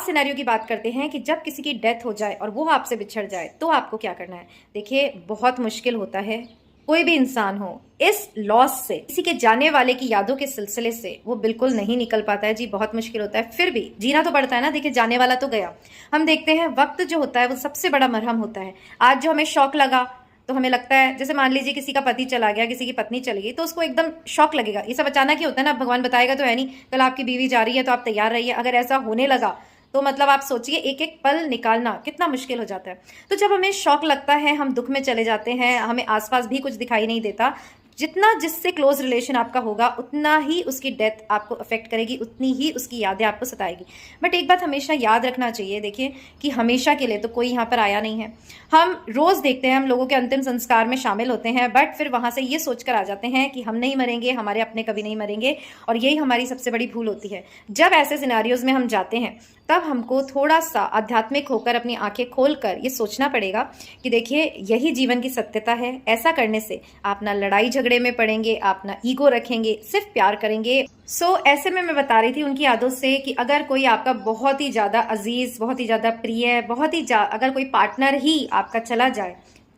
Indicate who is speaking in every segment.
Speaker 1: Last scenario की बात करते हैं कि जब किसी की डेथ हो जाए और वो आपसे बिछड़ जाए तो आपको क्या करना है। देखिए, बहुत मुश्किल होता है, कोई भी इंसान हो इस लॉस से, किसी के जाने वाले की यादों के सिलसिले से वो बिल्कुल नहीं निकल पाता है जी, बहुत मुश्किल होता है। फिर भी जीना तो पड़ता है ना। देखिए, जाने वाला तो गया। हम देखते हैं वक्त जो होता है वो सबसे बड़ा मरहम होता है। आज जो हमें शौक लगा तो हमें लगता है, जैसे मान लीजिए किसी का पति चला गया, किसी की पत्नी चली गई, तो उसको एकदम शौक लगेगा। ये सब अचानक ही होता है ना, भगवान बताएगा तो है नहीं। कल आपकी बीवी जा रही है तो आप तैयार रहिए। अगर ऐसा होने लगा तो मतलब आप सोचिए एक एक पल निकालना कितना मुश्किल हो जाता है। तो जब हमें शौक लगता है, हम दुख में चले जाते हैं, हमें आसपास भी कुछ दिखाई नहीं देता। जितना जिससे क्लोज रिलेशन आपका होगा उतना ही उसकी डेथ आपको अफेक्ट करेगी, उतनी ही उसकी यादें आपको सताएगी। बट एक बात हमेशा याद रखना चाहिए, देखिए कि हमेशा के लिए तो कोई यहाँ पर आया नहीं है। हम रोज देखते हैं, हम लोगों के अंतिम संस्कार में शामिल होते हैं, बट फिर वहां से ये सोचकर आ जाते हैं कि हम नहीं मरेंगे, हमारे अपने कभी नहीं मरेंगे। और यही हमारी सबसे बड़ी भूल होती है। जब ऐसे सिनारियोज में हम जाते हैं तब हमको थोड़ा सा आध्यात्मिक होकर अपनी आंखें खोलकर ये सोचना पड़ेगा कि देखिए, यही जीवन की सत्यता है। ऐसा करने से आप ना लड़ाई झगड़े में पड़ेंगे, आप ना ईगो रखेंगे, सिर्फ प्यार करेंगे। ऐसे में मैं बता रही थी उनकी यादों से कि अगर कोई आपका बहुत ही ज्यादा अजीज, बहुत ही ज्यादा प्रिय, अगर कोई पार्टनर ही आपका चला जाए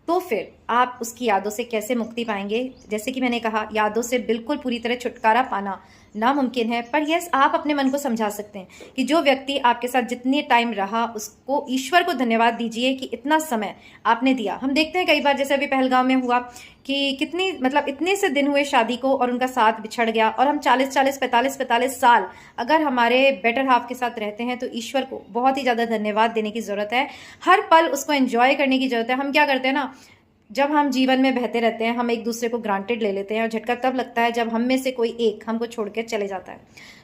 Speaker 1: तो फिर आप उसकी यादों से कैसे मुक्ति पाएंगे। जैसे कि मैंने कहा, यादों से बिल्कुल पूरी तरह छुटकारा पाना नामुमकिन है, पर यस, आप अपने मन को समझा सकते हैं कि जो व्यक्ति आपके साथ जितने टाइम रहा उसको, ईश्वर को धन्यवाद दीजिए कि इतना समय आपने दिया। हम देखते हैं कई बार, जैसे अभी पहलगाम में हुआ कि कितनी मतलब इतने से दिन हुए शादी को और उनका साथ बिछड़ गया, और हम 40-40, 45-45 साल अगर हमारे बेटर हाफ के साथ रहते हैं तो ईश्वर को बहुत ही ज़्यादा धन्यवाद देने की ज़रूरत है। हर पल उसको एंजॉय करने की ज़रूरत है। हम क्या करते हैं ना, जब हम जीवन में बहते रहते हैं हम एक दूसरे को ग्रांटेड ले लेते हैं, और झटका तब लगता है जब हम में से कोई एक हमको छोड़ के चले जाता है।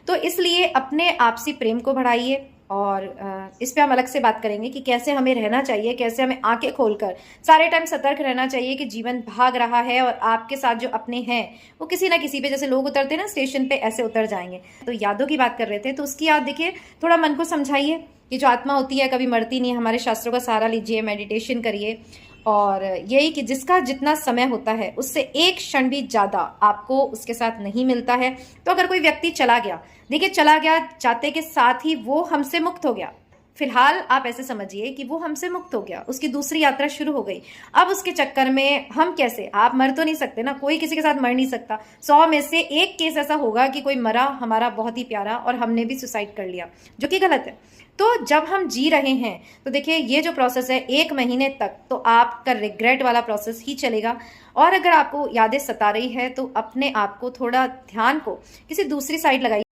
Speaker 1: तो इसलिए अपने आपसी प्रेम को बढ़ाइए, और इस पे हम अलग से बात करेंगे कि कैसे हमें रहना चाहिए, कैसे हमें आंखें खोलकर सारे टाइम सतर्क रहना चाहिए कि जीवन भाग रहा है और आपके साथ जो अपने हैं वो किसी ना किसी पे, जैसे लोग उतरते हैं ना स्टेशन पे, ऐसे उतर जाएंगे। तो यादों की बात कर रहे थे, तो उसकी याद देखिए, थोड़ा मन को समझाइए कि जो आत्मा होती है कभी मरती नहीं है। हमारे शास्त्रों का सहारा लीजिए, मेडिटेशन करिए, और यही कि जिसका जितना समय होता है उससे एक क्षण भी ज्यादा आपको उसके साथ नहीं मिलता है। तो अगर कोई व्यक्ति चला गया, देखिए चला गया, जाते के साथ ही वो हमसे मुक्त हो गया। फिलहाल आप ऐसे समझिए कि वो हमसे मुक्त हो गया, उसकी दूसरी यात्रा शुरू हो गई। अब उसके चक्कर में हम कैसे, आप मर तो नहीं सकते ना, कोई किसी के साथ मर नहीं सकता। 100 में से एक केस ऐसा होगा कि कोई मरा हमारा बहुत ही प्यारा और हमने भी सुसाइड कर लिया, जो कि गलत है। तो जब हम जी रहे हैं तो देखिए, ये जो प्रोसेस है 1 महीने तक तो आपका रिग्रेट वाला प्रोसेस ही चलेगा। और अगर आपको यादें सता रही है तो अपने आप को थोड़ा ध्यान को किसी दूसरी साइड लगाइए।